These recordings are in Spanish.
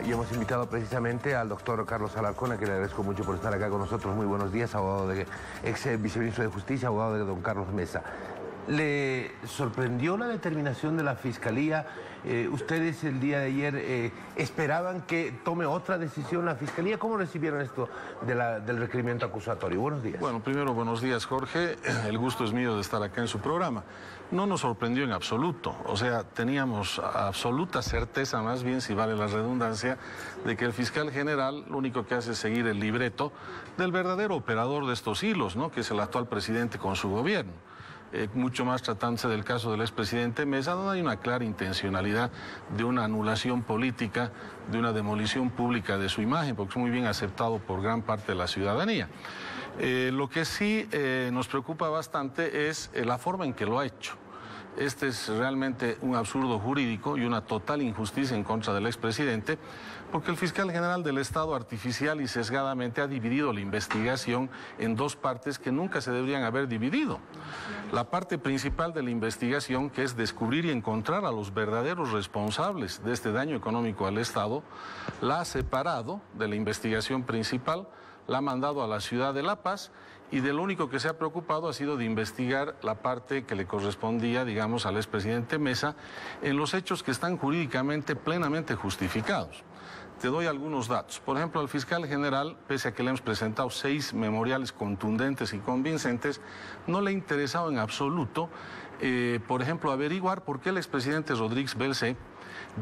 y hemos invitado precisamente al doctor Carlos Alarcón, a quien le agradezco mucho por estar acá con nosotros. Muy buenos días, abogado de ex viceministro de Justicia, abogado de don Carlos Mesa. ¿Le sorprendió la determinación de la Fiscalía? ¿Ustedes el día de ayer esperaban que tome otra decisión la Fiscalía? ¿Cómo recibieron esto del requerimiento acusatorio? Buenos días. Bueno, primero, buenos días, Jorge. El gusto es mío de estar acá en su programa. No nos sorprendió en absoluto. O sea, teníamos absoluta certeza, más bien, si vale la redundancia, de que el fiscal general lo único que hace es seguir el libreto del verdadero operador de estos hilos, ¿no?, que es el actual presidente con su gobierno. Mucho más tratándose del caso del expresidente Mesa, donde hay una clara intencionalidad de una anulación política, de una demolición pública de su imagen, porque es muy bien aceptado por gran parte de la ciudadanía. Lo que sí nos preocupa bastante es la forma en que lo ha hecho. Este es realmente un absurdo jurídico y una total injusticia en contra del expresidente, porque el fiscal general del Estado artificial y sesgadamente ha dividido la investigación en dos partes que nunca se deberían haber dividido. La parte principal de la investigación, que es descubrir y encontrar a los verdaderos responsables de este daño económico al Estado, la ha separado de la investigación principal, la ha mandado a la ciudad de La Paz, y de lo único que se ha preocupado ha sido de investigar la parte que le correspondía, digamos, al expresidente Mesa en los hechos que están jurídicamente plenamente justificados. Te doy algunos datos. Por ejemplo, al fiscal general, pese a que le hemos presentado 6 memoriales contundentes y convincentes, no le ha interesado en absoluto, por ejemplo, averiguar por qué el expresidente Rodríguez Belcé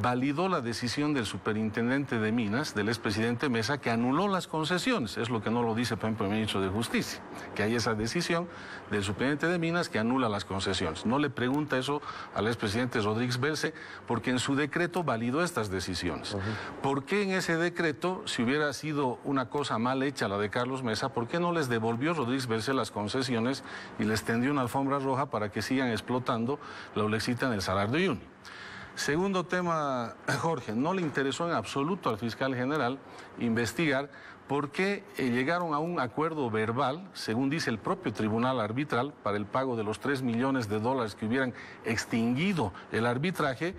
validó la decisión del superintendente de Minas, del expresidente Mesa, que anuló las concesiones. Es lo que no lo dice, por ejemplo, el ministro de Justicia, que hay esa decisión del superintendente de Minas que anula las concesiones. No le pregunta eso al expresidente Rodríguez Belcé, porque en su decreto validó estas decisiones. ¿Por qué en ese decreto, si hubiera sido una cosa mal hecha la de Carlos Mesa, por qué no les devolvió Rodríguez Belcé las concesiones y les tendió una alfombra roja para que sigan explotando la Olexita en el Salar de Uyuni? Segundo tema, Jorge, no le interesó en absoluto al fiscal general investigar por qué llegaron a un acuerdo verbal, según dice el propio tribunal arbitral, para el pago de los $3 millones que hubieran extinguido el arbitraje,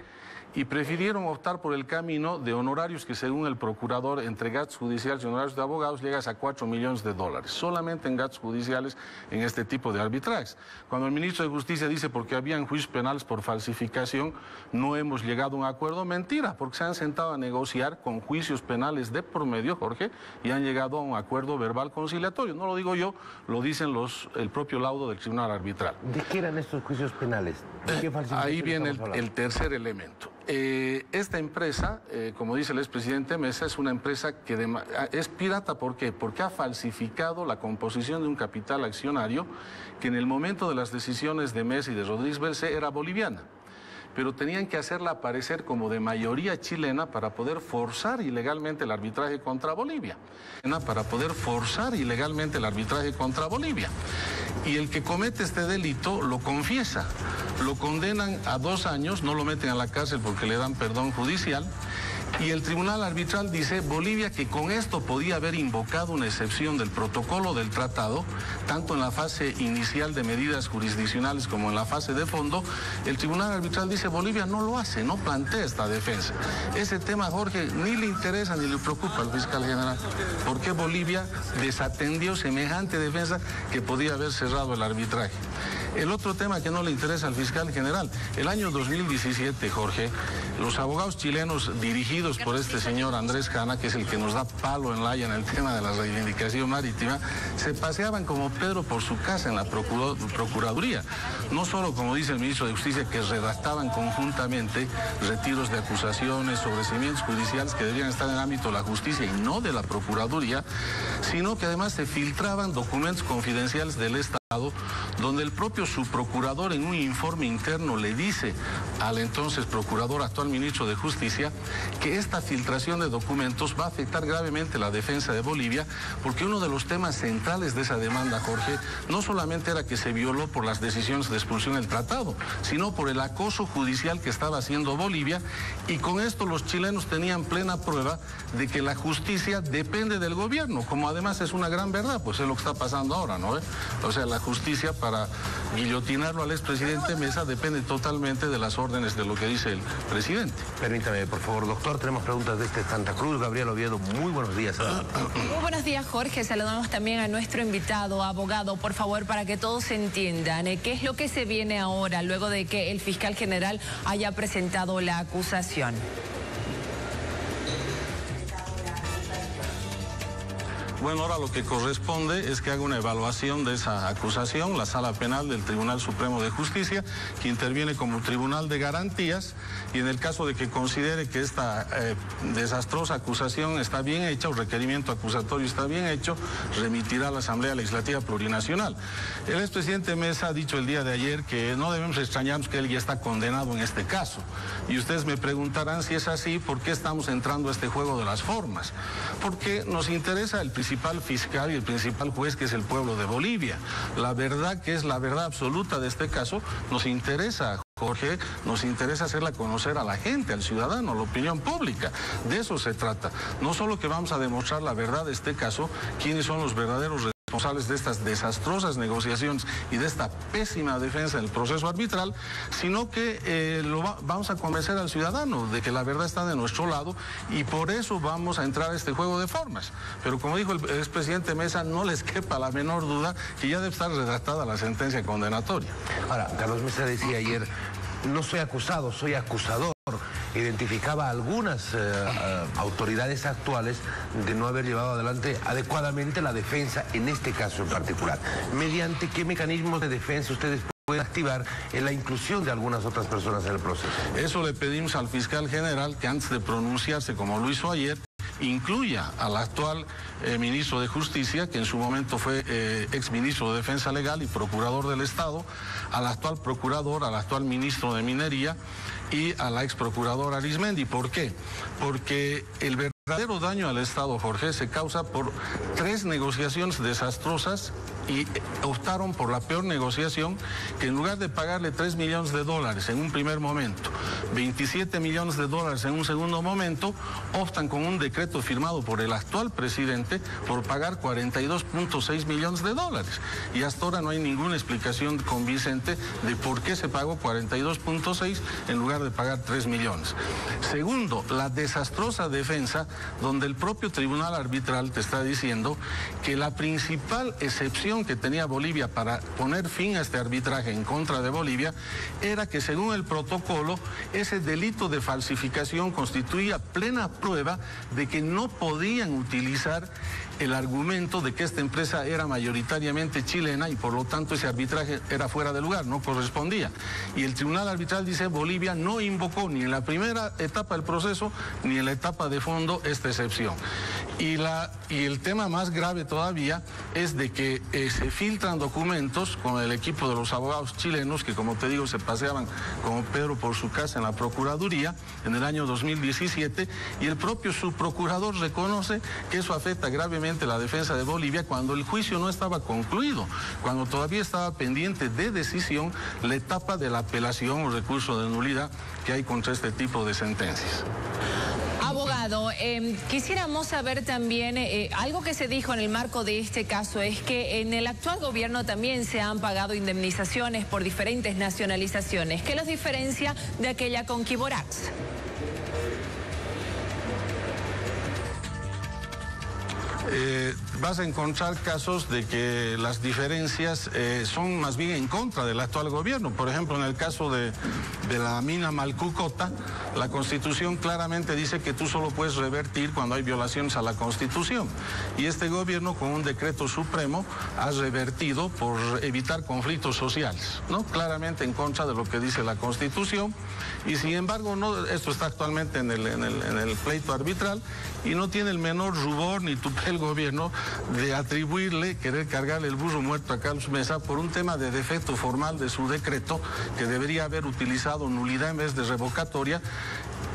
y prefirieron optar por el camino de honorarios que, según el procurador, entre gastos judiciales y honorarios de abogados llegas a $4 millones, solamente en gastos judiciales en este tipo de arbitrajes. Cuando el ministro de Justicia dice porque habían juicios penales por falsificación, no hemos llegado a un acuerdo, mentira, porque se han sentado a negociar con juicios penales de por medio, Jorge, y han llegado a un acuerdo verbal conciliatorio. No lo digo yo, lo dicen el propio laudo del tribunal arbitral. ¿De qué eran estos juicios penales? ¿De qué falsificación? Ahí viene el tercer elemento. Esta empresa, como dice el expresidente Mesa, es una empresa que es pirata. ¿Por qué? Porque ha falsificado la composición de un capital accionario que en el momento de las decisiones de Mesa y de Rodríguez Belcé era boliviana, pero tenían que hacerla aparecer como de mayoría chilena para poder forzar ilegalmente el arbitraje contra Bolivia. Y el que comete este delito lo confiesa, lo condenan a 2 años, no lo meten a la cárcel porque le dan perdón judicial. Y el tribunal arbitral dice, Bolivia, que con esto podía haber invocado una excepción del protocolo del tratado, tanto en la fase inicial de medidas jurisdiccionales como en la fase de fondo. El tribunal arbitral dice, Bolivia no lo hace, no plantea esta defensa. Ese tema, Jorge, ni le interesa ni le preocupa al fiscal general. ¿Por qué Bolivia desatendió semejante defensa que podía haber cerrado el arbitraje? El otro tema que no le interesa al fiscal general, el año 2017, Jorge, los abogados chilenos dirigidos por este señor Andrés Jana, que es el que nos da palo en la Haya en el tema de la reivindicación marítima, se paseaban como Pedro por su casa en la Procuraduría. No solo, como dice el ministro de Justicia, que redactaban conjuntamente retiros de acusaciones, sobreseimientos judiciales que deberían estar en el ámbito de la justicia y no de la Procuraduría, sino que además se filtraban documentos confidenciales del Estado, donde el propio subprocurador en un informe interno le dice al entonces procurador, actual ministro de Justicia, que esta filtración de documentos va a afectar gravemente la defensa de Bolivia, porque uno de los temas centrales de esa demanda, Jorge, no solamente era que se violó por las decisiones de expulsión del tratado, sino por el acoso judicial que estaba haciendo Bolivia, y con esto los chilenos tenían plena prueba de que la justicia depende del gobierno, como además es una gran verdad, pues es lo que está pasando ahora, ¿no? O sea, la justicia para guillotinarlo al expresidente Mesa depende totalmente de las órdenes órdenes de lo que dice el presidente. Permítame, por favor, doctor, tenemos preguntas desde Santa Cruz. Gabriel Oviedo, muy buenos días. Muy buenos días, Jorge. Saludamos también a nuestro invitado, abogado, por favor, para que todos entiendan qué es lo que se viene ahora, luego de que el fiscal general haya presentado la acusación. Bueno, ahora lo que corresponde es que haga una evaluación de esa acusación, la Sala Penal del Tribunal Supremo de Justicia, que interviene como tribunal de garantías, y en el caso de que considere que esta desastrosa acusación está bien hecha o requerimiento acusatorio está bien hecho, remitirá a la Asamblea Legislativa Plurinacional. El expresidente Mesa ha dicho el día de ayer que no debemos extrañarnos que él ya está condenado en este caso. Y ustedes me preguntarán, si es así, ¿por qué estamos entrando a este juego de las formas? Porque nos interesa el principal fiscal y el principal juez, que es el pueblo de Bolivia. La verdad, que es la verdad absoluta de este caso, nos interesa, Jorge, nos interesa hacerla conocer a la gente, al ciudadano, a la opinión pública. De eso se trata. No solo que vamos a demostrar la verdad de este caso, quiénes son los verdaderos responsables de estas desastrosas negociaciones y de esta pésima defensa del proceso arbitral, sino que vamos a convencer al ciudadano de que la verdad está de nuestro lado, y por eso vamos a entrar a este juego de formas. Pero como dijo el expresidente Mesa, no les quepa la menor duda que ya debe estar redactada la sentencia condenatoria. Ahora, Carlos Mesa decía ayer, no soy acusado, soy acusador. Identificaba a algunas autoridades actuales de no haber llevado adelante adecuadamente la defensa en este caso en particular. ¿Mediante qué mecanismos de defensa ustedes pueden activar en la inclusión de algunas otras personas en el proceso? Eso le pedimos al fiscal general, que antes de pronunciarse, como lo hizo ayer, incluya al actual ministro de Justicia, que en su momento fue exministro de Defensa Legal y procurador del Estado, al actual procurador, al actual ministro de Minería y a la ex procuradora Arismendi. ¿Por qué? Porque el verdadero daño al Estado, Jorge, se causa por 3 negociaciones desastrosas, y optaron por la peor negociación, que en lugar de pagarle $3 millones en un primer momento, $27 millones en un segundo momento, optan con un decreto firmado por el actual presidente por pagar $42.6 millones. Y hasta ahora no hay ninguna explicación convincente de por qué se pagó 42.6 en lugar de pagar 3 millones. Segundo, la desastrosa defensa, donde el propio tribunal arbitral te está diciendo que la principal excepción que tenía Bolivia para poner fin a este arbitraje en contra de Bolivia era que, según el protocolo, ese delito de falsificación constituía plena prueba de que no podían utilizar el argumento de que esta empresa era mayoritariamente chilena y por lo tanto ese arbitraje era fuera de lugar, no correspondía. Y el tribunal arbitral dice: Bolivia no invocó ni en la primera etapa del proceso ni en la etapa de fondo esta excepción. Y el tema más grave todavía es de que se filtran documentos con el equipo de los abogados chilenos, que, como te digo, se paseaban como Pedro por su casa en la Procuraduría en el año 2017, y el propio subprocurador reconoce que eso afecta gravemente la defensa de Bolivia cuando el juicio no estaba concluido, cuando todavía estaba pendiente de decisión la etapa de la apelación o recurso de nulidad que hay contra este tipo de sentencias. Abogado, quisiéramos saber también, algo que se dijo en el marco de este caso es que en el actual gobierno también se han pagado indemnizaciones por diferentes nacionalizaciones. ¿Qué los diferencia de aquella con Quiborax? Vas a encontrar casos de que las diferencias son más bien en contra del actual gobierno. Por ejemplo, en el caso de la mina Malcucota, la Constitución claramente dice que tú solo puedes revertir cuando hay violaciones a la Constitución. Y este gobierno, con un decreto supremo, ha revertido por evitar conflictos sociales, ¿no? Claramente en contra de lo que dice la Constitución. Y sin embargo, no, esto está actualmente en el pleito arbitral, y no tiene el menor rubor ni tupé el gobierno de atribuirle, querer cargarle el burro muerto a Carlos Mesa por un tema de defecto formal de su decreto, que debería haber utilizado nulidad en vez de revocatoria,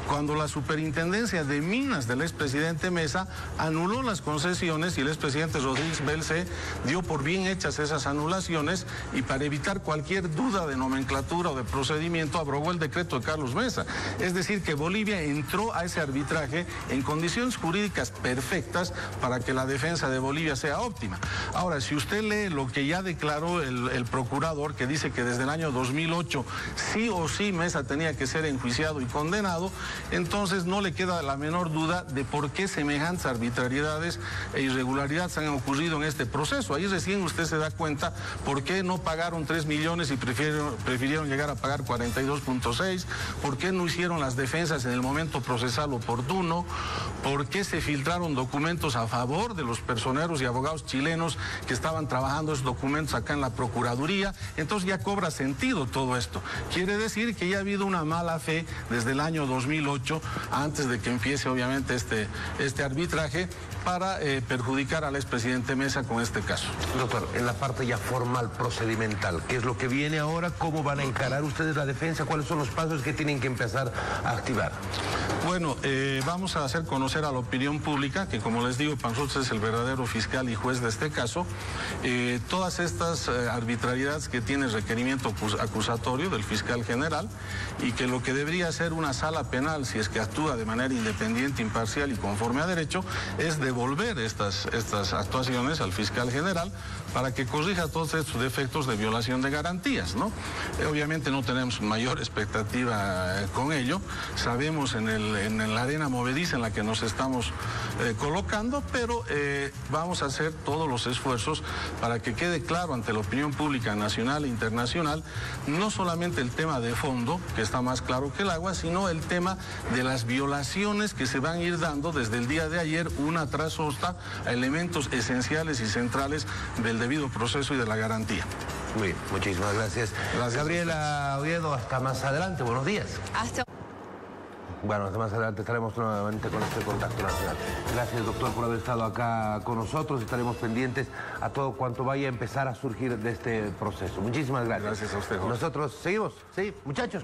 cuando la Superintendencia de Minas del expresidente Mesa anuló las concesiones y el expresidente Rodríguez Belce dio por bien hechas esas anulaciones, y para evitar cualquier duda de nomenclatura o de procedimiento abrogó el decreto de Carlos Mesa. Es decir, que Bolivia entró a ese arbitraje en condiciones jurídicas perfectas para que la defensa de Bolivia sea óptima. Ahora, si usted lee lo que ya declaró el procurador, que dice que desde el año 2008 sí o sí Mesa tenía que ser enjuiciado y condenado, entonces no le queda la menor duda de por qué semejantes arbitrariedades e irregularidades han ocurrido en este proceso. Ahí recién usted se da cuenta por qué no pagaron 3 millones y prefirieron llegar a pagar 42.6, por qué no hicieron las defensas en el momento procesal oportuno, por qué se filtraron documentos a favor de los personeros y abogados chilenos que estaban trabajando esos documentos acá en la Procuraduría. Entonces ya cobra sentido todo esto. Quiere decir que ya ha habido una mala fe desde el año 2008, antes de que empiece obviamente este arbitraje, para perjudicar al expresidente Mesa con este caso. Doctor, en la parte ya formal, procedimental, ¿qué es lo que viene ahora? ¿Cómo van a encarar ustedes la defensa? ¿Cuáles son los pasos que tienen que empezar a activar? Bueno, vamos a hacer conocer a la opinión pública que, como les digo, Panzoltz es el verdadero fiscal y juez de este caso. Todas estas arbitrariedades que tiene requerimiento acusatorio del fiscal general, y que lo que debería ser una sala penal, si es que actúa de manera independiente, imparcial y conforme a derecho, es devolver estas actuaciones al fiscal general para que corrija todos estos defectos de violación de garantías, ¿no? Obviamente no tenemos mayor expectativa con ello. Sabemos en la arena movediza en la que nos estamos colocando, pero vamos a hacer todos los esfuerzos para que quede claro ante la opinión pública nacional e internacional no solamente el tema de fondo, que está más claro que el agua, sino el tema de las violaciones que se van a ir dando desde el día de ayer, una tras otra, a elementos esenciales y centrales del debido proceso y de la garantía. Muy bien, muchísimas gracias. Gracias. Gabriela Oviedo, hasta más adelante. Buenos días. Hasta... Bueno, hasta más adelante estaremos nuevamente con este contacto nacional. Gracias, doctor, por haber estado acá con nosotros. Estaremos pendientes a todo cuanto vaya a empezar a surgir de este proceso. Muchísimas gracias. Gracias a usted, Jorge. Nosotros seguimos, sí, muchachos.